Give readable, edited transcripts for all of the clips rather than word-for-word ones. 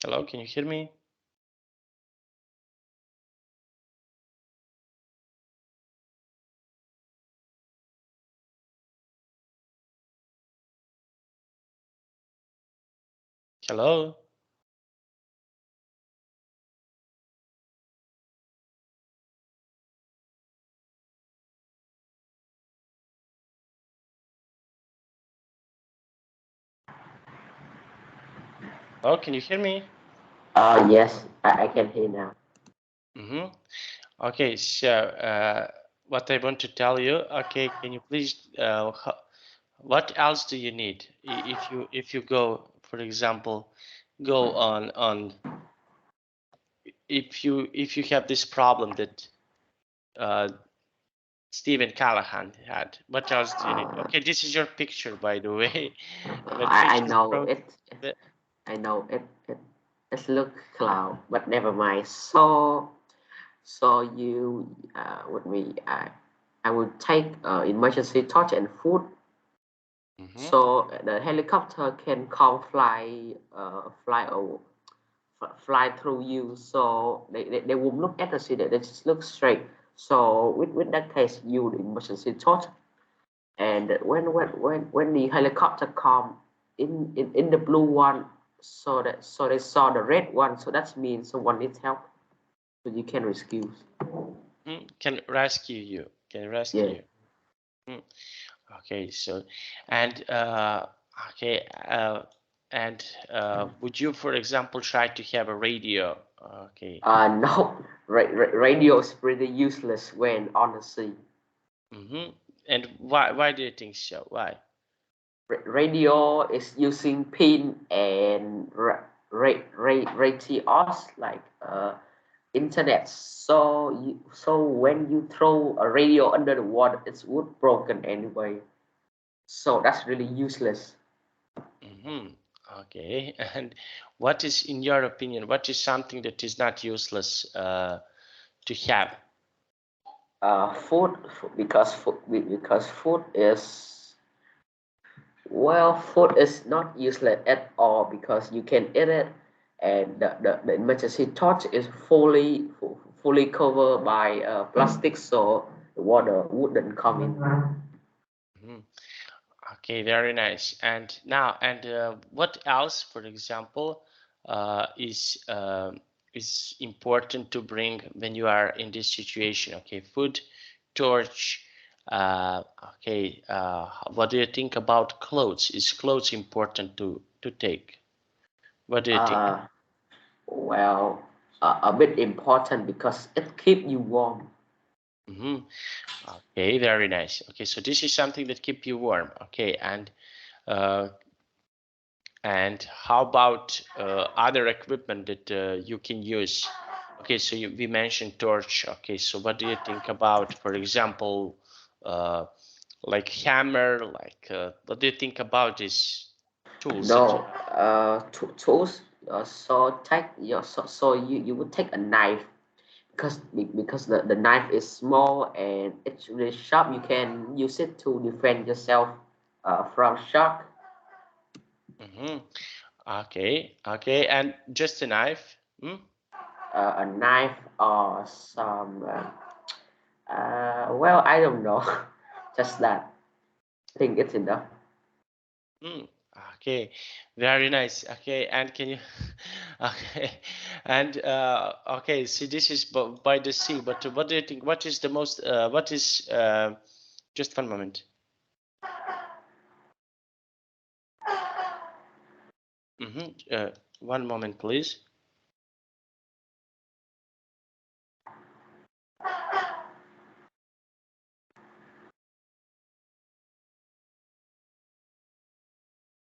Hello, can you hear me? Hello? Oh, can you hear me? Yes, I can hear now. Mm-hmm. Okay, so what I want to tell you, okay, can you please, what else do you need? If you go, for example, go on if you have this problem that uh, Stephen Callahan had, what else do you need? Okay, this is your picture, by the way, but I which is know pro. it. I know it. It looks cloud, but never mind. So you with me. I would take emergency torch and food. Mm-hmm. So the helicopter can come fly through you. So they won't look at the city. They just look straight. So with that case, you the emergency torch. And when the helicopter come in the blue one, so they saw the red one, so that means someone needs help, so you can rescue. Can rescue you. Can rescue Yeah. you. Mm. Okay, so and okay, and would you, for example, try to have a radio? Okay. No, radio is pretty useless when on the sea. Mm-hmm. And why do you think so? Why? Radio is using pin and radios like internet. So when you throw a radio under the water, it's wood broken anyway. So that's really useless. Mm-hmm. Okay. And what is, in your opinion, what is something that is not useless to have? Food, because food is, well, food is not useless at all because you can eat it, and the emergency torch is fully covered by plastic, so the water wouldn't come in. Mhm. Okay, very nice. And now, and what else, for example, is important to bring when you are in this situation? Okay, food, torch. Okay, what do you think about clothes? Is clothes important to take? What do you think? Uh, well, a bit important because it keep you warm. Mm-hmm. Okay, very nice. Okay, so this is something that keep you warm. Okay, uh, and how about other equipment that you can use? Okay, so we mentioned torch. Okay, so what do you think about, for example, uh, like hammer? Like, what do you think about these tools that you? No, tools. You would take a knife because the knife is small and it's really sharp. You can use it to defend yourself from shark. Mm-hmm. Okay, okay, and just a knife. Hmm? A knife or some. Well, I don't know. Just that. I think it's enough. Mm, okay, very nice. Okay, and can you? Okay, and okay. See, this is by the sea. But what do you think? What is the most? What is? Just one moment. Mm-hmm. One moment, please.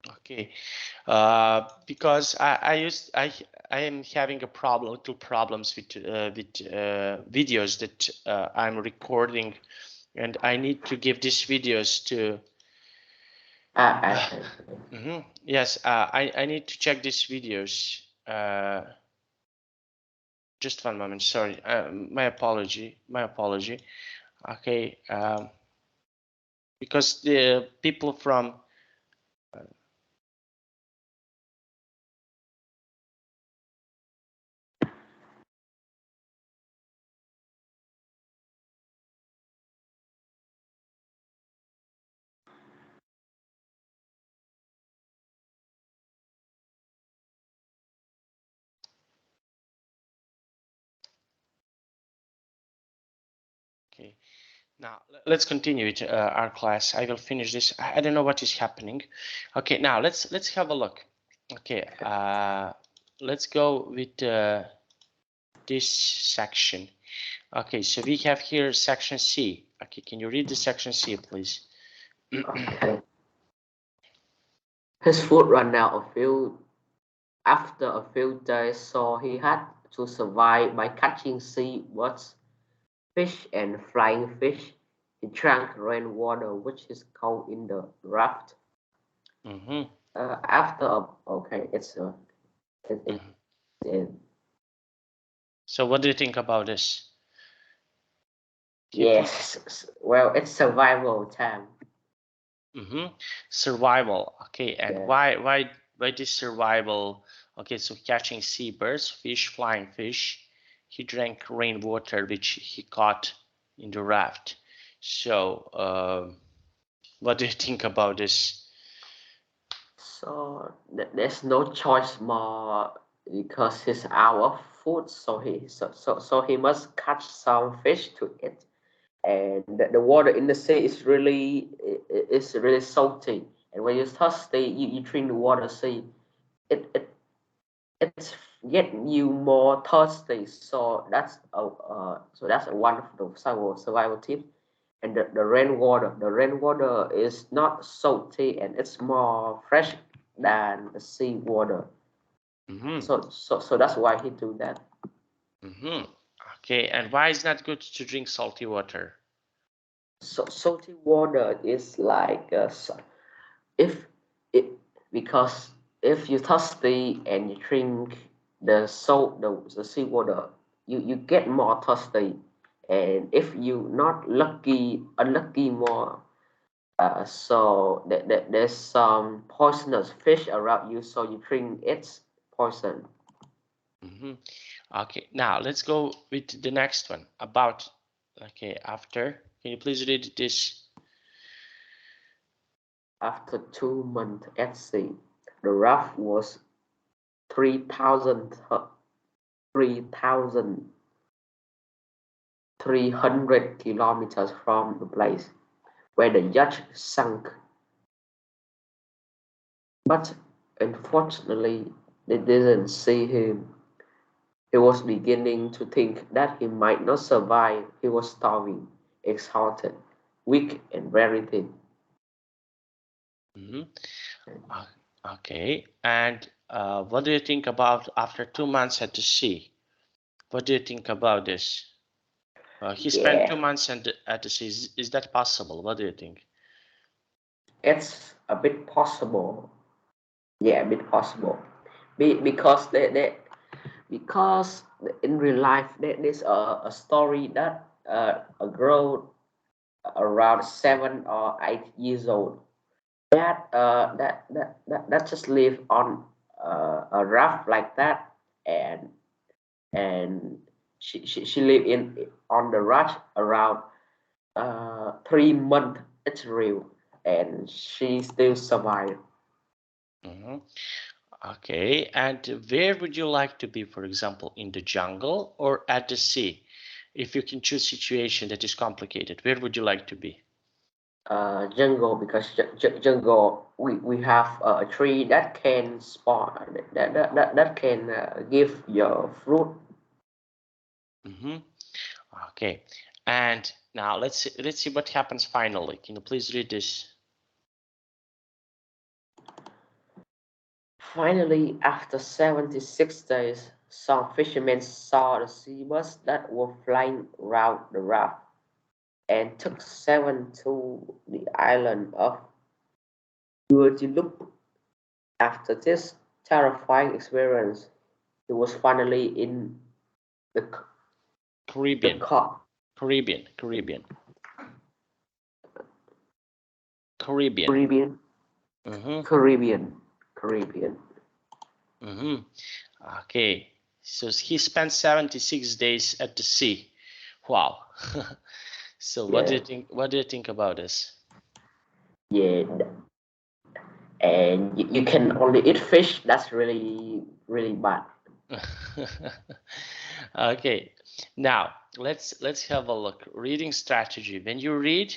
Okay, because I am having a problem, little problems with videos that I'm recording, and I need to give these videos to. I see. Yes, I need to check these videos. Just one moment. Sorry, my apology. My apology. Okay, because the people from Okay. Now let's continue with our class. I will finish this. I don't know what is happening. Okay, now let's have a look. Okay, let's go with this section. Okay, so we have here section C. Okay, can you read the section C, please? Okay. His food ran out after a few days, so he had to survive by catching sea birds, fish, and flying fish. He drank rainwater, which is cold in the raft. Okay, So what do you think about this? Yes, well, it's survival time. Survival. Okay, and yeah. Why this survival? Okay, so catching seabirds, fish, flying fish. He drank rainwater, which he caught in the raft. So, what do you think about this? So there's no choice more because he's out of food, so he must catch some fish to eat. And the water in the sea is really salty. And when you're thirsty, you drink the water sea. It's getting you more thirsty. So that's a wonderful survival tip. And the rainwater is not salty and it's more fresh than the sea water. So that's why he do that. Okay, and why is not good to drink salty water? So salty water is like because if you're thirsty and you drink the sea water, you get more thirsty, and if you not unlucky more, so there's some poisonous fish around you, so you drink its poison. Okay, now let's go with the next one about, okay, after, can you please read this? After 2 months at sea, the raft was 3,300 kilometers from the place where the yacht sank. But unfortunately, they didn't see him. He was beginning to think that he might not survive. He was starving, exhausted, weak, and very thin. Okay, and what do you think about after 2 months at the sea? What do you think about this? He spent 2 months at the sea. Is that possible? What do you think? It's a bit possible. Yeah, a bit possible. Because because in real life there's a story that a girl around 7 or 8 years old that just live on a raft like that, and she live on the raft around 3 months. It's real, and she still survived. Okay, and where would you like to be, for example, in the jungle or at the sea? If you can choose situation that is complicated, where would you like to be? Jungle, because jungle we have a tree that can spawn that can give your fruit. Okay, and now let's see what happens finally. Can you please read this? Finally, after 76 days, some fishermen saw the seabirds that were flying around the raft and took 7 to the island of Guadeloupe. After this terrifying experience, he was finally in the Caribbean. The Caribbean. Caribbean. Okay, so he spent 76 days at the sea. Wow. So what do you think? What do you think about this? Yeah, and you can only eat fish. That's really bad. Okay, Now let's have a look. Reading strategy. When you read,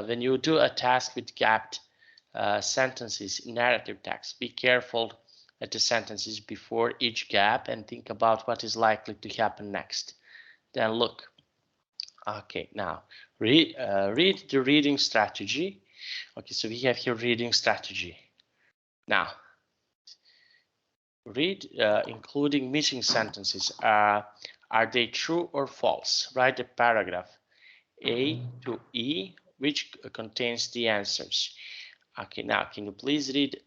when you do a task with gapped sentences in narrative text, be careful at the sentences before each gap and think about what is likely to happen next. Then look. Okay, now read the reading strategy. Okay, so we have here reading strategy. Now read including missing sentences. Are they true or false? Write a paragraph A to E which contains the answers. Okay, now can you please read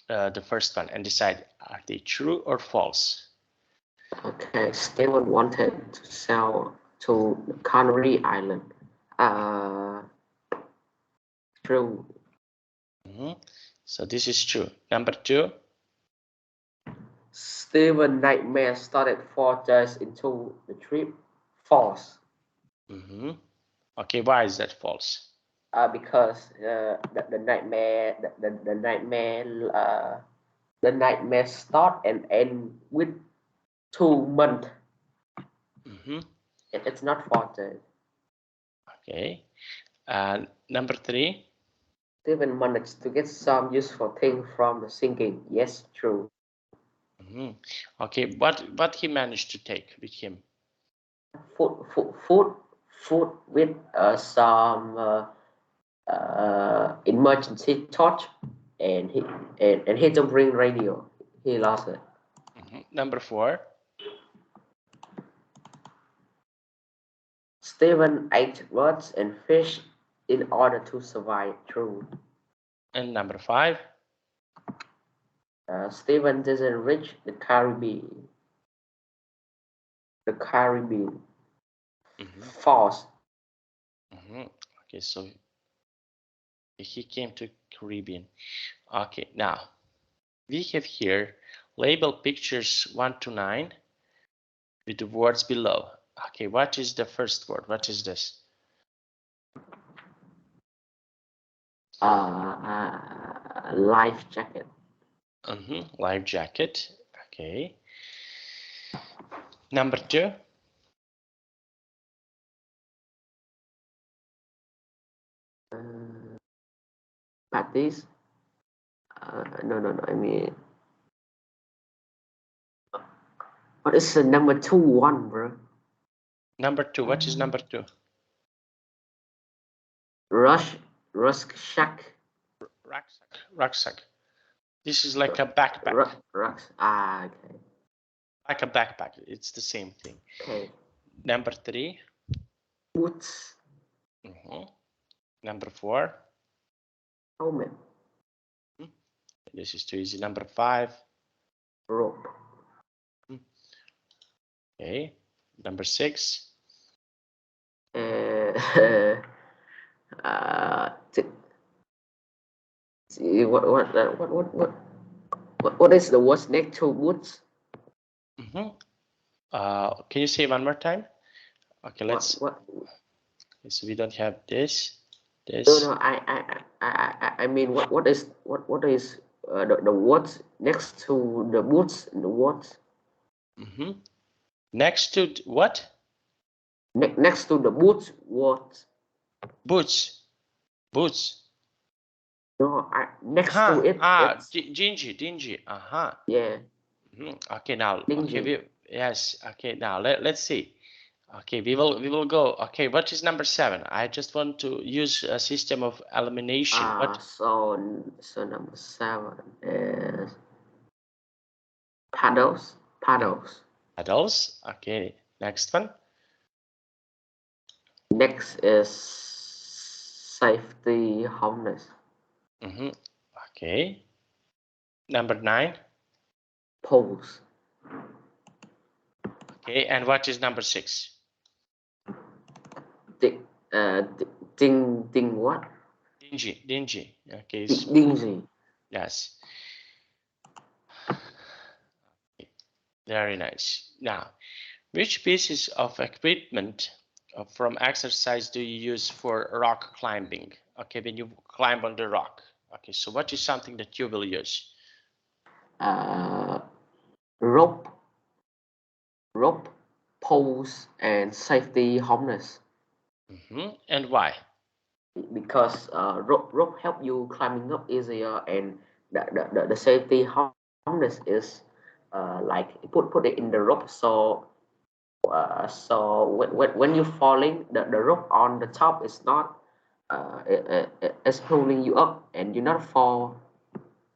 the first one and decide, are they true or false? Okay, Stephen wanted to sell to the Canary Island. True. So this is true. Number 2. Stephen nightmare started 4 days into the trip. False. Okay, why is that false? Because the nightmare start and end with 2 months. It's not 4 days. Okay, and number 3. Stephen managed to get some useful thing from the singing. Yes, true. Okay, what he managed to take with him? Food with some emergency torch, and he don't bring radio. He lost it. Number 4. Stephen ate birds and fish in order to survive. True. And number 5. Stephen doesn't reach the Caribbean. False. Okay, so he came to Caribbean. Okay, now we have here label pictures 1 to 9 with the words below. Okay, what is the first word? What is this? Life jacket. Life jacket. Okay. Number 2. Patties. No. I mean, what is the number 2 one, bro? Number 2. What is number 2? Rucksack. Rucksack. This is like a backpack. Okay. Like a backpack. It's the same thing. Okay. Number 3. Boots. Number 4. Helmet. This is too easy. Number 5. Rope. Okay. Number 6. What is the word next to boots? Can you say one more time? Okay, let's. What? So we don't have this. No. I mean, what is the words next to the boots? The words. Next to what? Next to the boots. What? Boots. No, next to it. Dingy. Yeah. Okay, now. Dingy. Okay, yes. Okay, now let's see. Okay, we will go. Okay, what is number 7? I just want to use a system of elimination. So number 7 is paddles. Paddles. Okay, next one. Next is safety harness. Okay. Number 9. Poles. Okay, and what is number 6? Ding what? Dingy. Okay. Dingy. Yes. Very nice. Now, which pieces of equipment from exercise do you use for rock climbing? Okay, when you climb on the rock. Okay, so what is something that you will use? Rope, pose and safety harness. And why? Because rope help you climbing up easier, and the safety harness is like put it in the rope, so when you're falling, the rope on the top is not is pulling you up and you not fall,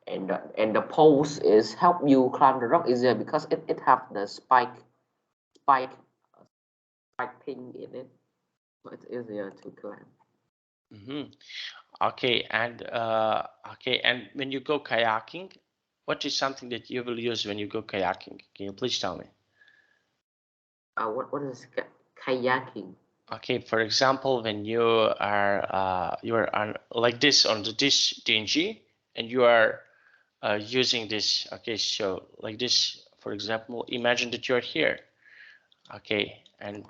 and the poles is help you climb the rock easier because it have the spike thing in it, so it's easier to climb. Okay, and when you go kayaking, what is something that you will use when you go kayaking? Can you please tell me? What is kayaking? Okay, for example, when you are on like this on this DNG and you are using this. Okay, so like this, for example, imagine that you're here. Okay, and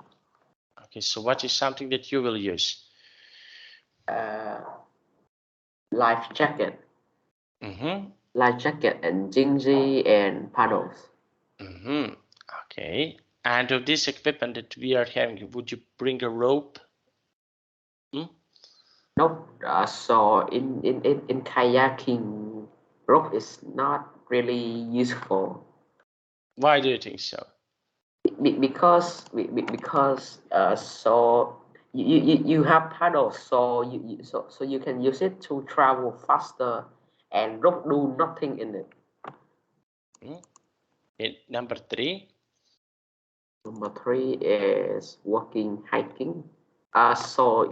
okay, so what is something that you will use? Life jacket. Life jacket and dinghy and paddles. Okay, and of this equipment that we are having, would you bring a rope? Nope. So in kayaking, rope is not really useful. Why do you think so? Because so you have paddles, so so you can use it to travel faster, and rope do nothing in it. Number three. Number three is walking, hiking. So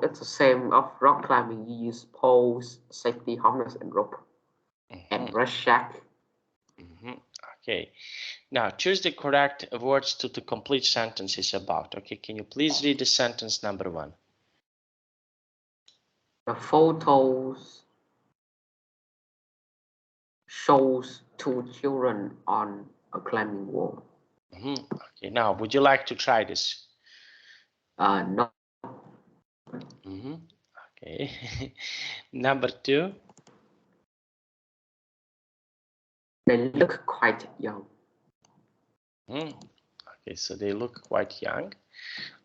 it's the same of rock climbing. You use poles, safety harness, and rope, and rest shack. Okay. Now choose the correct words to the complete sentences about. Okay, can you please read the sentence number one? The photos shows two children on a climbing wall. Okay, now would you like to try this? No. Okay. Number two. They look quite young. Okay, so they look quite young.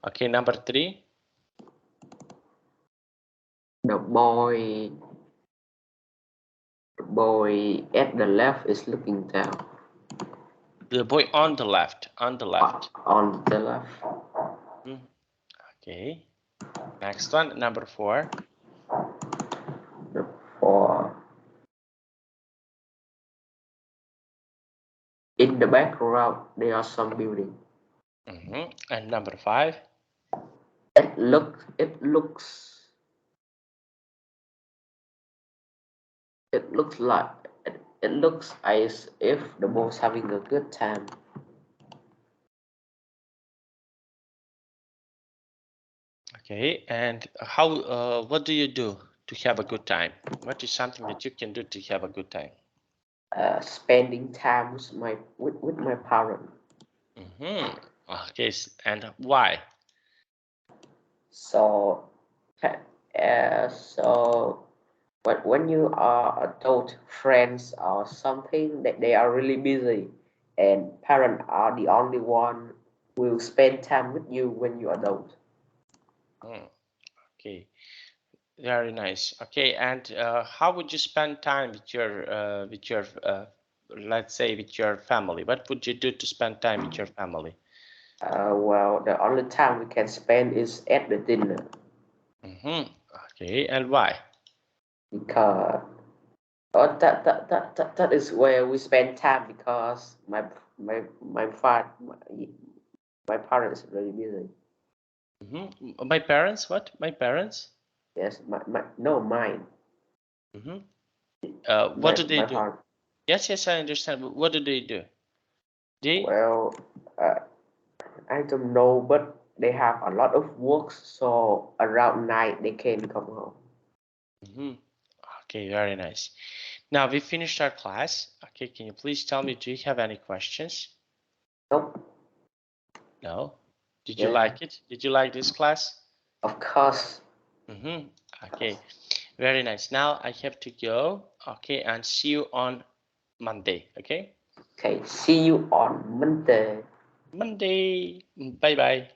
Okay, number three. The boy at the left is looking down. The boy on the left. On the left. On the left. Okay. Next one, number four. Number four. In the background, there are some building. And number five. It looks like it looks as if the boy's having a good time. Okay, and how? What do you do to have a good time? What is something that you can do to have a good time? Spending time with my parents. Okay, and why? So, so when you are adult friends or something that they are really busy, and parents are the only one who will spend time with you when you are adult. Okay, very nice. Okay, and how would you spend time with your let's say with your family? What would you do to spend time with your family? Well, the only time we can spend is at the dinner. Okay, and why? Because that is where we spend time, because my father, my parents are really busy. My parents? What? My parents? Yes, no, mine. What do they do? Father. Yes, I understand. But what do they do? Well, I don't know, but they have a lot of work, so around night they can come home. Okay, very nice. Now we finished our class. Okay, can you please tell me, do you have any questions? Nope. No? Did you like it? Did you like this class? Of course. Okay, very nice. Now I have to go. Okay, and see you on Monday. Okay? Okay, see you on Monday. Monday. Bye bye.